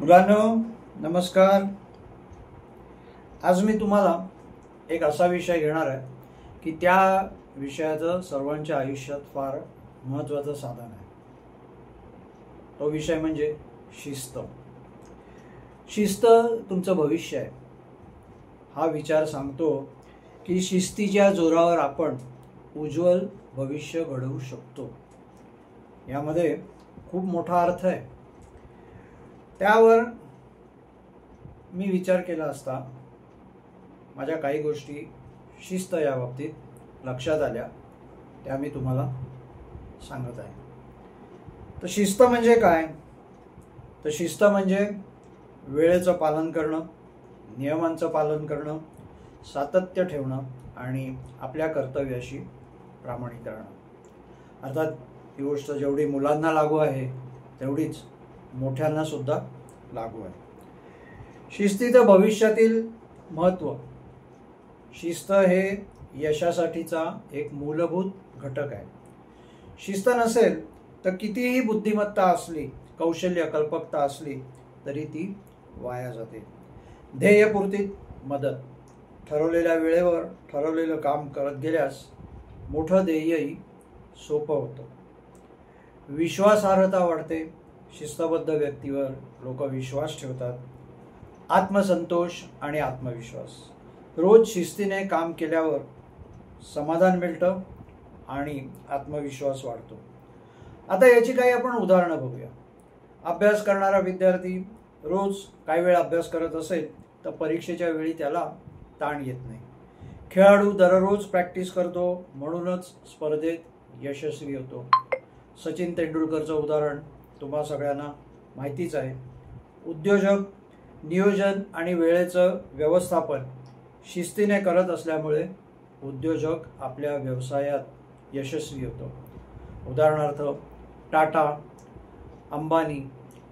मुलांनो नमस्कार। आज मी तुम्हाला एक असा विषय घेणार आहे की त्या विषयाचं सर्वांच्या आयुष्यात फार महत्त्वाचं साधन आहे। तो विषय म्हणजे शिस्त। शिस्त तुमचं भविष्य आहे हा विचार सांगतो की शिस्तीच्या जोरावर आपण उज्ज्वल भविष्य घडवू शकतो। यामध्ये खूप मोठा अर्थ आहे। त्यावर मी विचार केला असता माझ्या काही गोष्टी शिस्त या बाबतीत लक्षात आल्या, त्या मी तुम्हाला सांगत आहे। तर शिस्त म्हणजे काय? तर शिस्त म्हणजे वेळेचं पालन करणं, नियमांचं पालन करणं, सातत्य ठेवणं आणि आपल्या कर्तव्याशी प्रामाणिक राहणं। अर्थात ही गोष्ट जेवढी मुलांना लागू आहे तेवढीच मोठ्यांना सुद्धा लागू आहे। शिस्तीचं भविष्यातील महत्त्व। शिस्त हे यशासाठीचा एक मूलभूत घटक आहे। शिस्त नसेल तर कितीही बुद्धिमत्ता असली, कौशल्य कल्पकता असली तरी ती वाया जाते। ध्येयपूर्तीत मदत। ठरवलेल्या वेळेवर ठरवलेलं काम करत गेल्यास मोठं ध्येयही सोपं होतं। विश्वासार्हता वाढते। शिस्तबद्ध व्यक्तीवर लोक विश्वास ठेवतात। आत्मसंतोष आणि आत्मविश्वास। रोज शिस्तीने काम केल्यावर समाधान मिळतं आणि आत्मविश्वास वाढतो। आता याची काही आपण उदाहरणं बघूया। अभ्यास करणारा विद्यार्थी रोज काही वेळ अभ्यास करत असेल तर परीक्षेच्या वेळी त्याला ताण येत नाही। खेळाडू दररोज प्रॅक्टिस करतो म्हणूनच स्पर्धेत यशस्वी होतो। सचिन तेंडुलकरचं उदाहरण तुम्हा सगळ्यांना माहितीच आहे। उद्योजक नियोजन आणि वेळेचं व्यवस्थापन शिस्तीने करत असल्यामुळे उद्योजक आपल्या व्यवसायात यशस्वी होतो। उदाहरणार्थ टाटा, अंबानी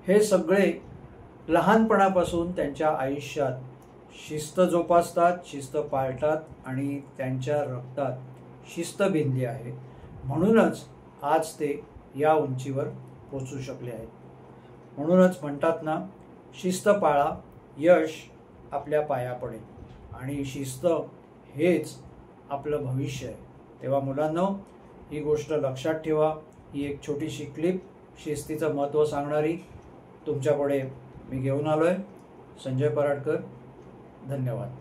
हे सगळे लहानपणापासून त्यांच्या आयुष्यात शिस्त जोपासतात, शिस्त पाळतात आणि त्यांच्या रक्तात शिस्त भिनली आहे। म्हणूनच आज ते या उंचीवर पोचू शकले आहेत। म्हणूनच म्हणतात ना, शिस्त पाळा यश आपल्या पाया पडेल आणि शिस्त हेच आपलं भविष्य आहे। तेव्हा मुलांनो ही गोष्ट लक्षात ठेवा। ही एक छोटीशी क्लिप शिस्तीचं महत्त्व सांगणारी तुमच्यापुढे मी घेऊन आलोय। संजय पराडकर, धन्यवाद।